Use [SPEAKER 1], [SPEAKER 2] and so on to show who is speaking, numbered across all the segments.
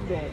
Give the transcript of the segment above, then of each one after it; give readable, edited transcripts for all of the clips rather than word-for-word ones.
[SPEAKER 1] red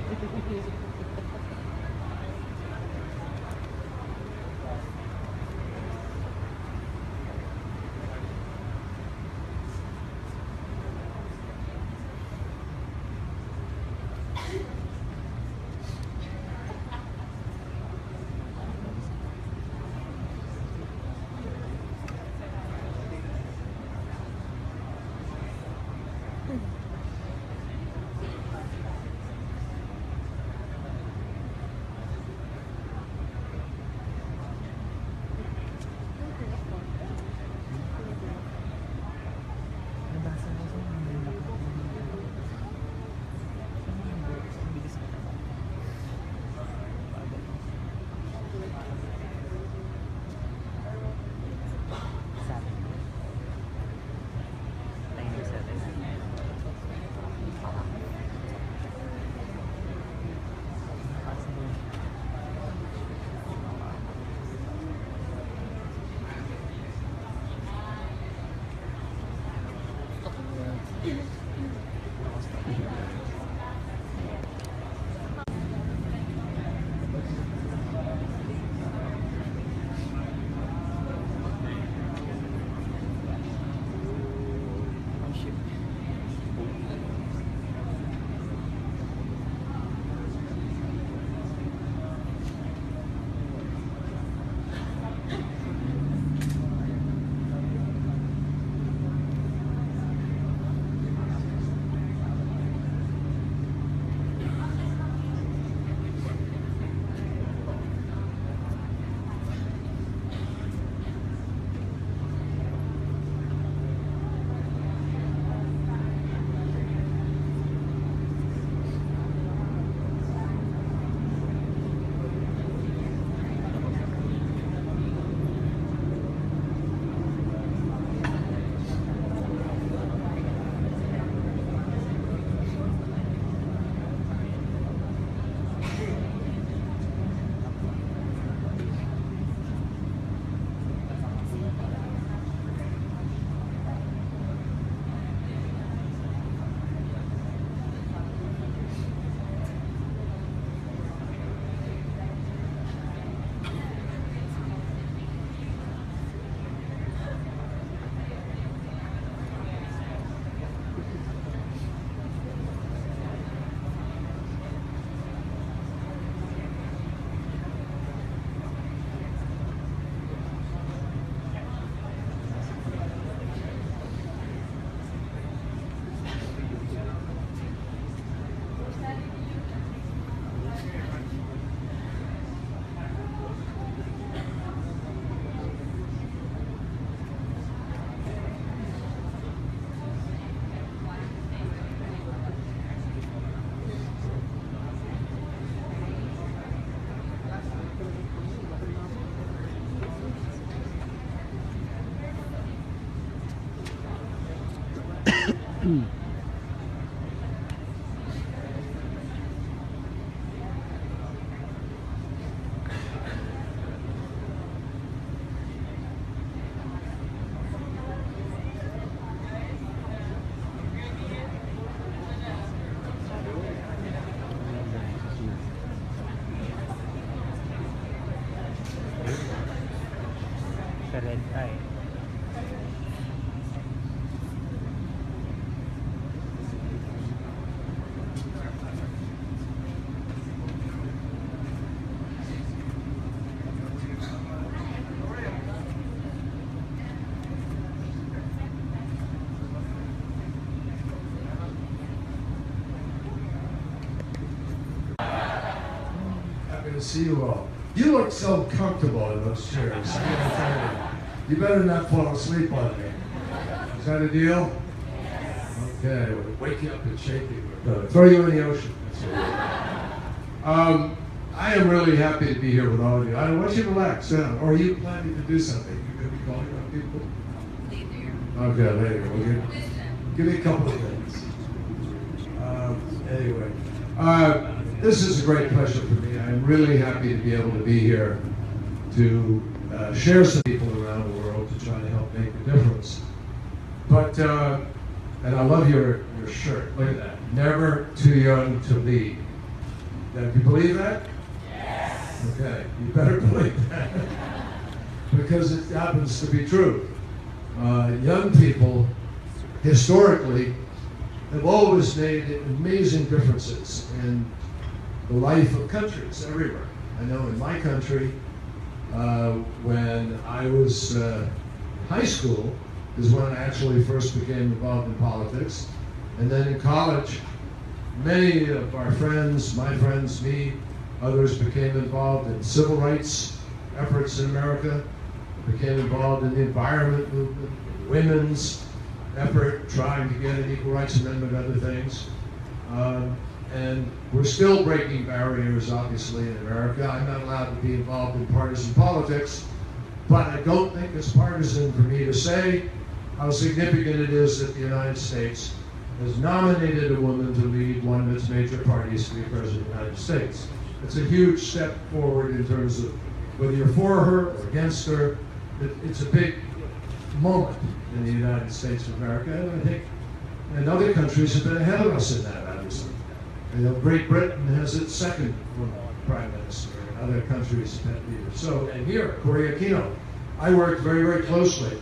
[SPEAKER 1] eye.
[SPEAKER 2] To see you all. You look so comfortable in those chairs. You better not fall asleep on me. Is that a deal? Okay, we'll wake you up and shake you. Throw you in the ocean. I am really happy to be here with all of you. I want you to relax. Or are you planning to do something? You're going to be calling on people? Okay, later. We'll give me a couple of minutes. Anyway. This is a great pleasure for me. I'm really happy to be able to be here to share some people around the world to try to help make a difference. But, and I love your shirt. Look at that. Never too young to lead. Do you believe that? Yes. Okay, you better believe that. Because it happens to be true. Young people, historically, have always made amazing differences in the life of countries everywhere. I know in my country, when I was high school is when I actually first became involved in politics. And then in college, many of our friends, my friends, me, others became involved in civil rights efforts in America, became involved in the environment movement, women's effort, trying to get an equal rights amendment, other things. And we're still breaking barriers, obviously, in America. I'm not allowed to be involved in partisan politics, but I don't think it's partisan for me to say how significant it is that the United States has nominated a woman to lead one of its major parties to be president of the United States. It's a huge step forward in terms of whether you're for her or against her. It's a big moment in the United States of America, and I think and other countries have been ahead of us in that, obviously. You know, Great Britain has its second woman prime minister, and other countries have had leaders. So, and here, AQUINO, I worked very, very closely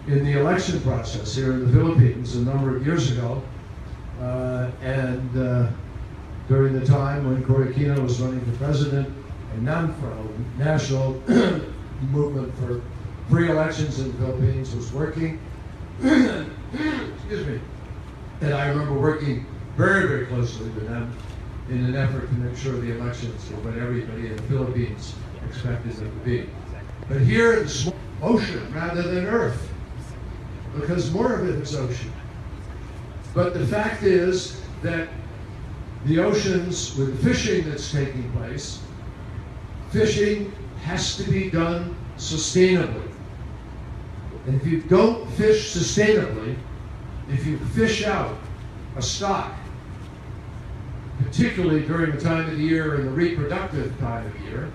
[SPEAKER 2] in the election process here in the Philippines a number of years ago, and during the time when AQUINO was running for president, and NAMFRO, National Movement for Free Elections in the Philippines, was working. Excuse me. And I remember working very, very closely with them in an effort to make sure the elections were what everybody in the Philippines expected them to be. But here it's ocean rather than earth, because more of it is ocean. But the fact is that the oceans, with the fishing that's taking place, fishing has to be done sustainably. And if you don't fish sustainably, if you fish out a stock, particularly during the time of the year and the reproductive time of year,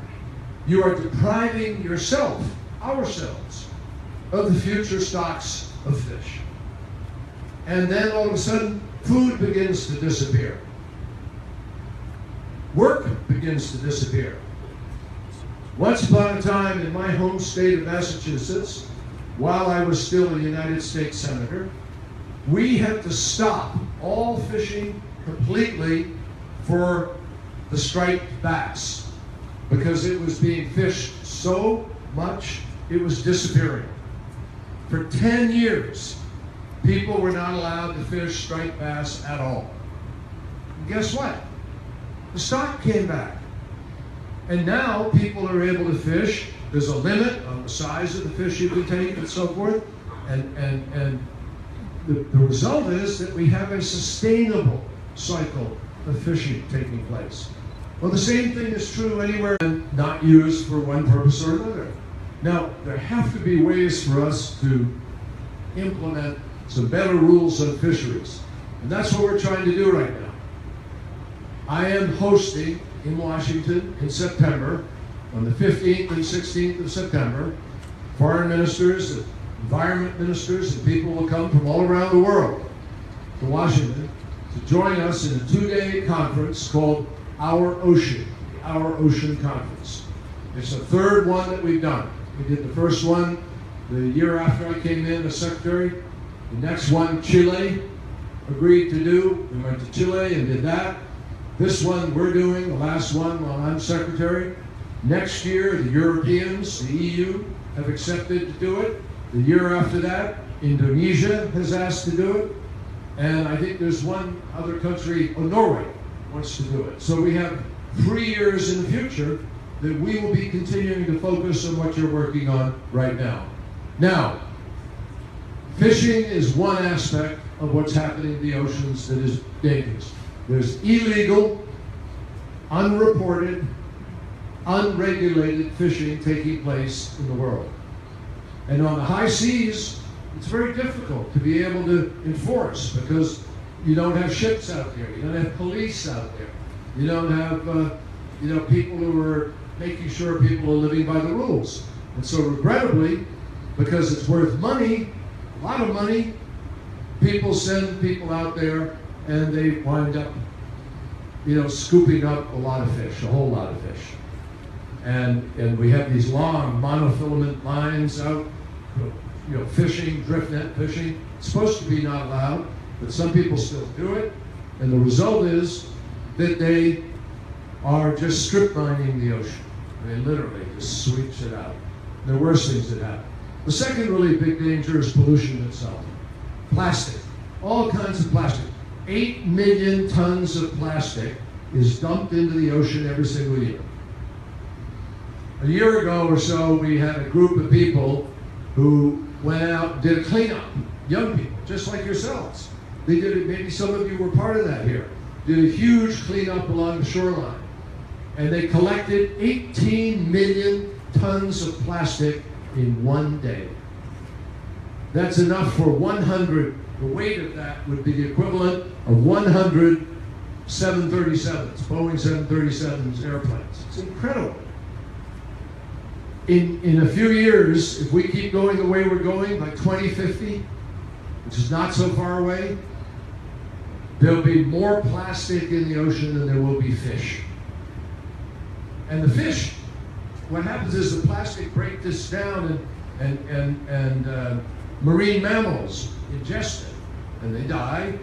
[SPEAKER 2] you are depriving yourself, ourselves, of the future stocks of fish. And then all of a sudden, food begins to disappear. Work begins to disappear. Once upon a time in my home state of Massachusetts, while I was still a United States Senator, we had to stop all fishing completely for the striped bass because it was being fished so much it was disappearing. For 10 years, people were not allowed to fish striped bass at all. And guess what? The stock came back. And now people are able to fish. There's a limit on the size of the fish you can take and so forth. And the result is that we have a sustainable cycle of fishing taking place. Well, the same thing is true anywhere and not used for one purpose or another. Now, there have to be ways for us to implement some better rules on fisheries. And that's what we're trying to do right now. I am hosting in Washington in September, on the 15th and 16th of September, foreign ministers, environment ministers, and people will come from all around the world to Washington to join us in a 2-day conference called Our Ocean Conference. It's the third one that we've done. We did the first one the year after I came in as secretary. The next one, Chile agreed to do. We went to Chile and did that. This one we're doing, the last one while I'm secretary. Next year, the Europeans, the EU, have accepted to do it. The year after that, Indonesia has asked to do it. And I think there's one other country, Norway, wants to do it. So we have 3 years in the future that we will be continuing to focus on what you're working on right now. Now, fishing is one aspect of what's happening in the oceans that is dangerous. There's illegal, unreported, unregulated fishing taking place in the world. And on the high seas, it's very difficult to be able to enforce because you don't have ships out there, you don't have police out there, you don't have people who are making sure people are living by the rules. And so regrettably, because it's worth money, a lot of money, people send people out there and they wind up scooping up a lot of fish, a whole lot of fish. And we have these long monofilament lines out, fishing, drift net fishing. It's supposed to be not allowed, but some people still do it. And the result is that they are just strip mining the ocean. They literally just sweeps it out. There are worse things that happen. The second really big danger is pollution itself. Plastic, all kinds of plastic. 8 million tons of plastic is dumped into the ocean every single year. A year ago or so, we had a group of people who went out and did a cleanup. Young people, just like yourselves. They did it, maybe some of you were part of that here. Did a huge cleanup along the shoreline. And they collected 18 million tons of plastic in one day. That's enough for 100, the weight of that would be the equivalent of 100 737s, Boeing 737s airplanes. It's incredible. In a few years, if we keep going the way we're going, by 2050, which is not so far away, there'll be more plastic in the ocean than there will be fish. And the fish, what happens is the plastic breaks this down and marine mammals ingest it and they die,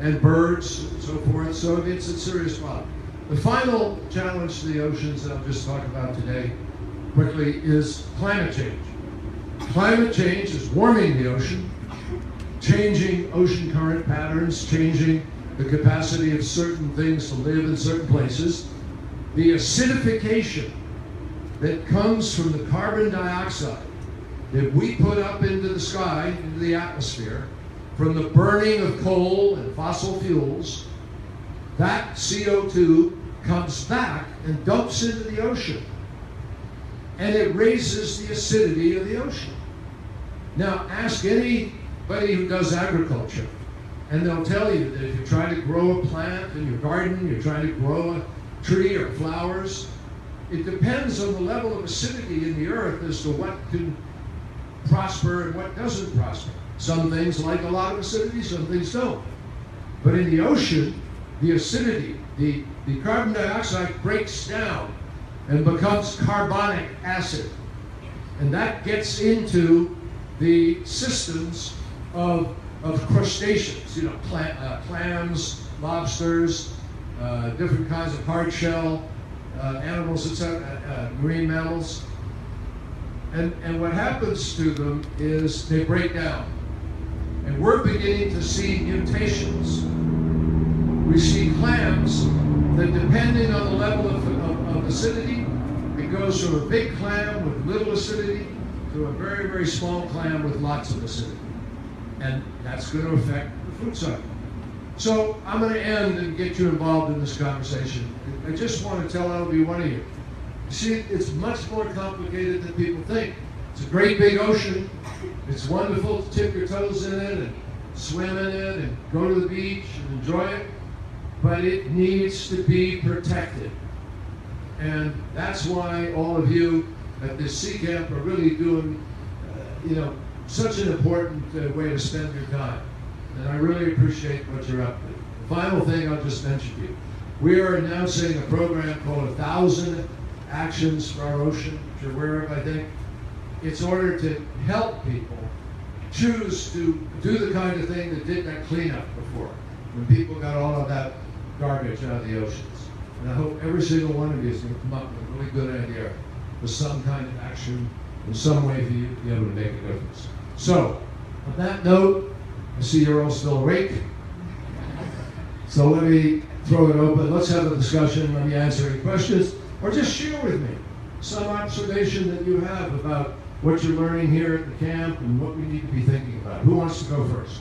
[SPEAKER 2] and birds and so forth, so it's a serious problem. The final challenge to the oceans that I'll just talk about today quickly is climate change. Climate change is warming the ocean, changing ocean current patterns, changing the capacity of certain things to live in certain places. The acidification that comes from the carbon dioxide that we put up into the sky, into the atmosphere, from the burning of coal and fossil fuels, that CO2 comes back and dumps into the ocean. And it raises the acidity of the ocean. Now, ask anybody who does agriculture, and they'll tell you that if you try to grow a plant in your garden, you're trying to grow a tree or flowers, it depends on the level of acidity in the earth as to what can prosper and what doesn't prosper. Some things like a lot of acidity, some things don't. But in the ocean, the acidity, the carbon dioxide breaks down and becomes carbonic acid. And that gets into the systems of crustaceans, clams, lobsters, different kinds of hard shell animals, etc., marine mammals. And what happens to them is they break down. And we're beginning to see mutations. We see clams that, depending on the level of acidity, it goes from a big clam with little acidity to a very, very small clam with lots of acidity. And that's going to affect the food cycle. So I'm going to end and get you involved in this conversation. I just want to tell every one of you, see, it's much more complicated than people think. It's a great big ocean. It's wonderful to tip your toes in it and swim in it and go to the beach and enjoy it, but it needs to be protected. And that's why all of you at this Sea Camp are really doing, such an important way to spend your time. And I really appreciate what you're up to. The final thing I'll just mention to you. We are announcing a program called 1,000 Actions for Our Ocean, which you're aware of, I think. It's in order to help people choose to do the kind of thing that did that cleanup before, when people got all of that garbage out of the oceans. And I hope every single one of you is going to come up with a really good idea for some kind of action in some way for you to be able to make a difference. So, on that note, I see you're all still awake. So let me throw it open. Let's have a discussion. Let me answer any questions, or just share with me some observation that you have about what you're learning here at the camp and what we need to be thinking about. Who wants to go first?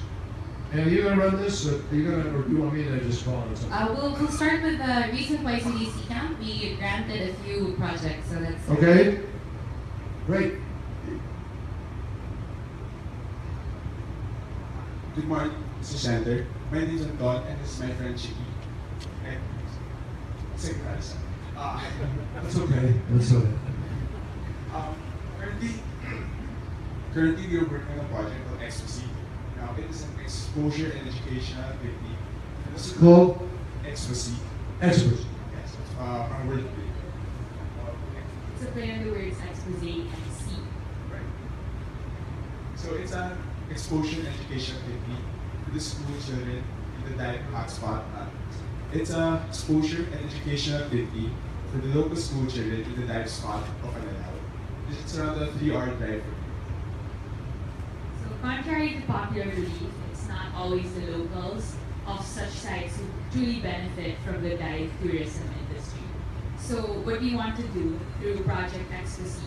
[SPEAKER 2] And are you going to run this, or do you want me to just call on something?
[SPEAKER 1] We'll start with the recent YCDC camp. We granted a few projects, so that's
[SPEAKER 2] okay. Great.
[SPEAKER 3] Good morning, Mr. Senator. My name is Anton, and this is my friend Chicky.
[SPEAKER 2] That's okay. That's okay.
[SPEAKER 3] Currently, we are working on a project called Ecstasy. Now, it is an exposure and educational technique.
[SPEAKER 2] What's it called?
[SPEAKER 3] Ecstasy.
[SPEAKER 2] Expose.
[SPEAKER 3] Yes, from word to read.
[SPEAKER 1] It's a play on the words expose and see.
[SPEAKER 3] Right. So it's an exposure education technique to the school children in the diet hotspot. It's an exposure and education activity for the local school children in the diet spot of Manila. It's around a 3-hour drive from here.
[SPEAKER 1] So contrary to popular belief, it's not always the locals of such sites who truly benefit from the dive tourism industry. So what we want to do through Project Ecstasy,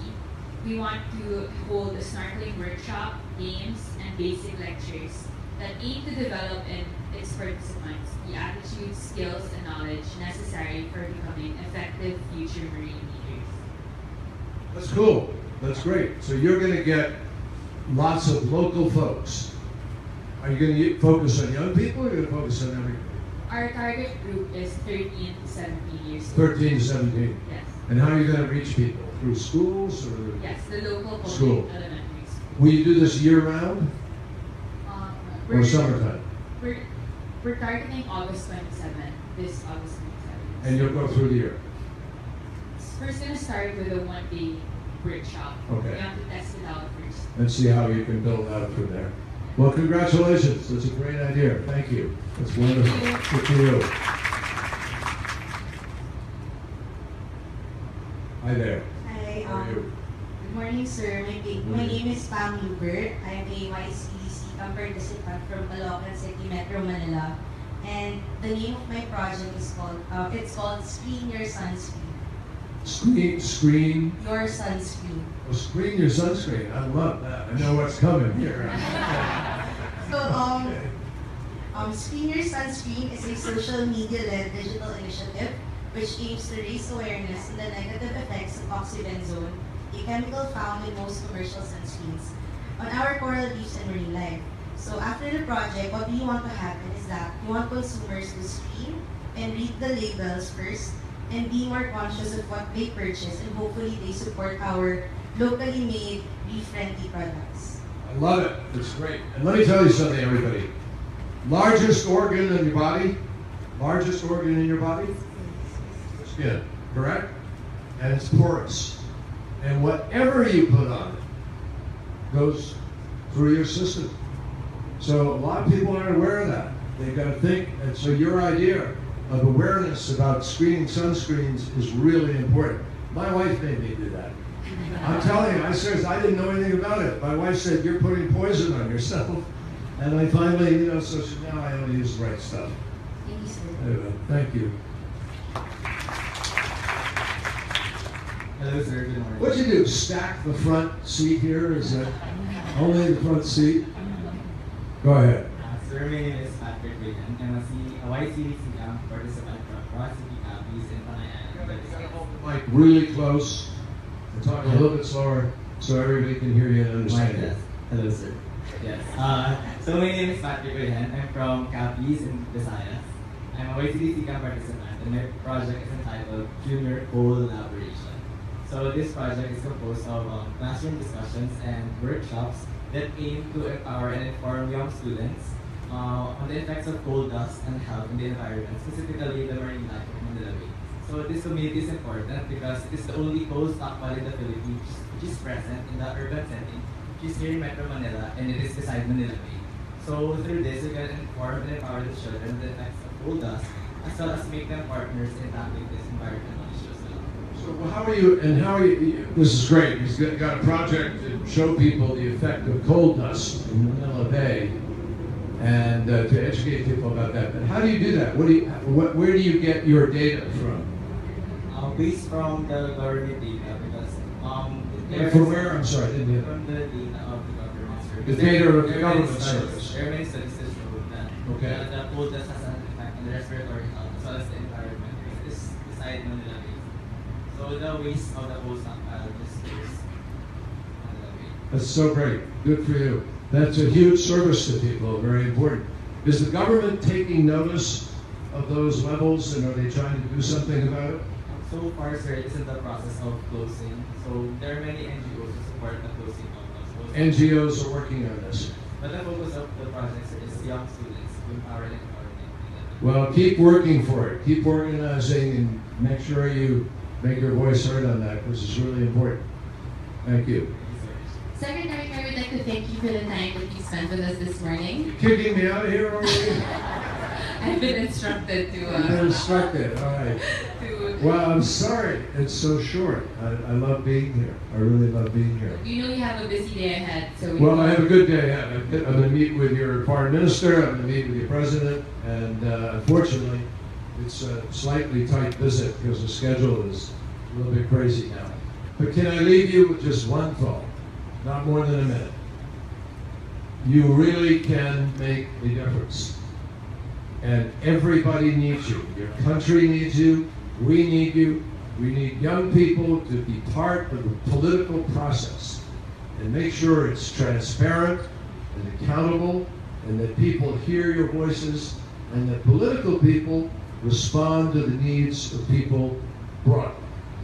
[SPEAKER 1] we want to hold a snorkeling workshop, games, and basic lectures that aim to develop in its participants the attitudes, skills, and knowledge necessary for becoming effective future marine leaders.
[SPEAKER 2] That's cool. That's great. So you're going to get lots of local folks. Are you going to focus on young people or are you going to focus on everybody?
[SPEAKER 1] Our target group is 13 to 17 years old.
[SPEAKER 2] 13 to 17.
[SPEAKER 1] Yes.
[SPEAKER 2] And how are you going to reach people? Through schools or?
[SPEAKER 1] Yes, the local public
[SPEAKER 2] School.
[SPEAKER 1] elementary school.
[SPEAKER 2] Will you do this year round or
[SPEAKER 1] We're-
[SPEAKER 2] summertime?
[SPEAKER 1] We're targeting August 27, this August 27.
[SPEAKER 2] And you'll go through the year?
[SPEAKER 1] First gonna start with a one-day workshop.
[SPEAKER 2] Okay.
[SPEAKER 1] We have to test it out first.
[SPEAKER 2] And see how you can build out from there. Well, congratulations. That's a great idea. Thank you. That's wonderful. Good for you. Hi there.
[SPEAKER 4] Hi,
[SPEAKER 2] How are you?
[SPEAKER 4] good morning, sir. My name is Pam Lubert. I'm a YCDC participant from Caloocan City, Metro Manila. And the name of my project is called, it's called Screen Your Sunscreen.
[SPEAKER 2] Screen.
[SPEAKER 4] Your Sunscreen.
[SPEAKER 2] Oh, screen your sunscreen. I love that. I know what's coming here.
[SPEAKER 4] So, Screen Your Sunscreen is a social media-led digital initiative which aims to raise awareness on the negative effects of oxybenzone, a chemical found in most commercial sunscreens, on our coral reefs and marine life. So after the project, what we want to happen is that we want consumers to screen and read the labels first and be more conscious of what they purchase, and hopefully they support our locally made, reef-friendly products.
[SPEAKER 2] I love it. It's great. And let me tell you something, everybody. Largest organ in your body, largest organ in your body, skin, correct? And it's porous. And whatever you put on it goes through your system. So a lot of people aren't aware of that. They've got to think, and so your idea of awareness about screening sunscreens is really important. My wife made me do that. I'm telling you, I didn't know anything about it. My wife said, you're putting poison on yourself. And I finally, so now I only use the right stuff.
[SPEAKER 4] Thank you, sir.
[SPEAKER 2] Anyway, thank you.
[SPEAKER 5] Hello, sir. Good morning.
[SPEAKER 2] What'd you do? Stack the front seat here? Is that only the front seat? Go ahead.
[SPEAKER 5] Sir, my name is Patrick William. I'm a YCDC camp participant from Ross City Campus in Panay.
[SPEAKER 2] Like really close and talk a little bit slower so everybody can hear you and understand you.
[SPEAKER 5] Yes. Hello, sir. Yes. So my name is Patrick William. I'm from Campus in Visayas. I'm a YCDC camp participant, and my project is entitled Junior Collaboration. So this project is composed of classroom discussions and workshops that aim to empower and inform young students on the effects of coal dust and health in the environment, specifically the marine life of Manila Bay. So this community is important because it is the only coal stockpile in the Philippines which is present in the urban setting, which is here in Metro Manila, and it is beside Manila Bay. So through this, we can inform and empower the children on the effects of coal dust, as well as make them partners in tackling this environmental issue as well.
[SPEAKER 2] So how are you, this is great, you've got a project to show people the effect of coal dust in Manila Bay and to educate people about that. But how do you do that? Where do you get your data from?
[SPEAKER 5] Based from the government data, because
[SPEAKER 2] From where? I'm sorry, I didn't hear that.
[SPEAKER 5] from the data of the government service.
[SPEAKER 2] The data of the
[SPEAKER 5] There are
[SPEAKER 2] government
[SPEAKER 5] many studies-
[SPEAKER 2] service.
[SPEAKER 5] There are many studies that show that
[SPEAKER 2] Okay.
[SPEAKER 5] the coal dust has an effect on the respiratory health as well as the environment. It is beside Manila Bay. So the waste of the coal stockpile just goes Manila Bay.
[SPEAKER 2] That's so great. Good for you. That's a huge service to people, very important. Is the government taking notice of those levels and are they trying to do something about it?
[SPEAKER 5] So far, sir, it's in the process of closing. So there are many NGOs who support the closing of those.
[SPEAKER 2] NGOs are working on this.
[SPEAKER 5] But the focus of the project, sir, is young students to empower and coordinate.
[SPEAKER 2] Well, keep working for it. Keep organizing and make sure you make your voice heard on that, because it's really important. Thank you.
[SPEAKER 6] Secretary, I would like to thank you for the time that you spent with us this morning.
[SPEAKER 2] You kicking me out of here already?
[SPEAKER 6] I've been instructed to.
[SPEAKER 2] You've been instructed. All right. Well, I'm sorry it's so short. I love being here. I really love being here.
[SPEAKER 6] You know you have a busy day ahead, so.
[SPEAKER 2] Well, I have a good day ahead. I'm going to meet with your foreign minister. I'm going to meet with your president, and unfortunately, it's a slightly tight visit because the schedule is a little bit crazy now. But can I leave you with just one thought? Not more than a minute. You really can make a difference. And everybody needs you. Your country needs you. We need you. We need young people to be part of the political process and make sure it's transparent and accountable, and that people hear your voices, and that political people respond to the needs of people broadly.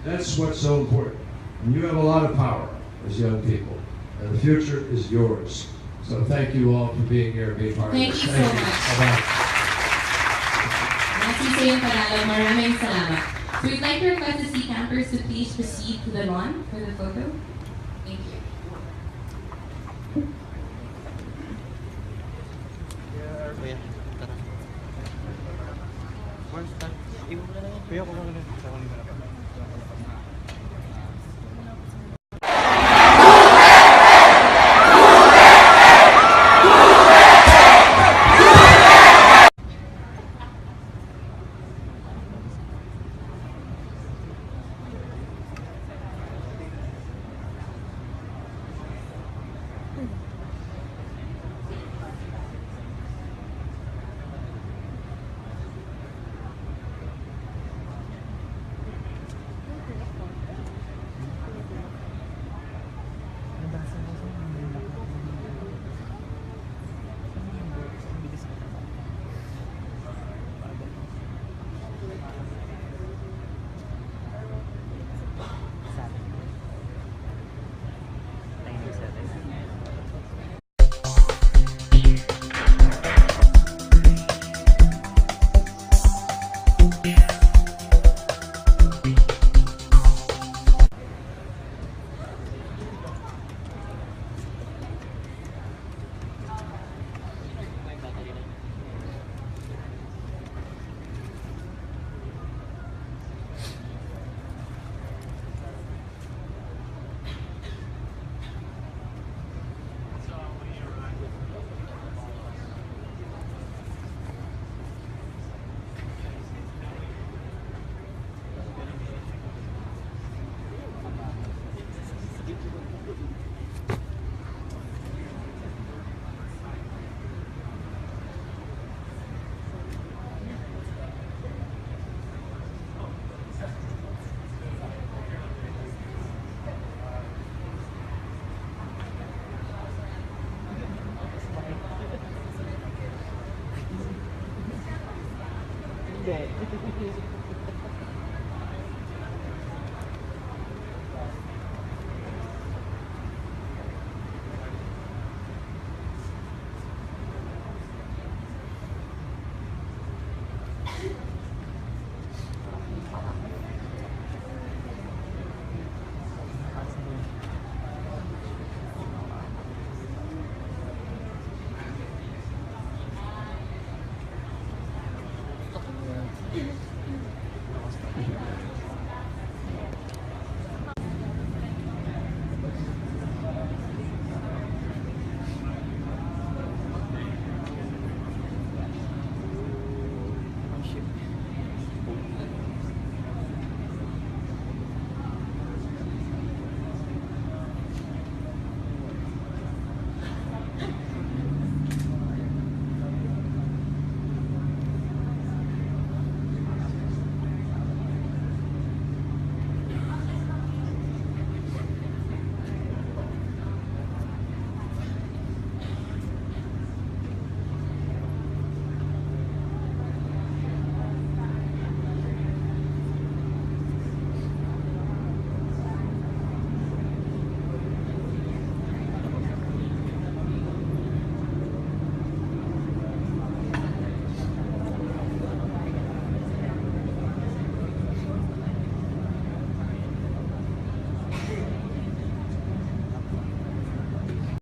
[SPEAKER 2] That's what's so important. And you have a lot of power as young people, and the future is yours. So thank you all for being here and being part of
[SPEAKER 6] Thank
[SPEAKER 2] this.
[SPEAKER 6] you so much.
[SPEAKER 2] Bye-bye.
[SPEAKER 6] Nasi sa'yo panalo, maraming salamat. So we'd like to request the C campers to please proceed to the lawn for the photo. Thank you.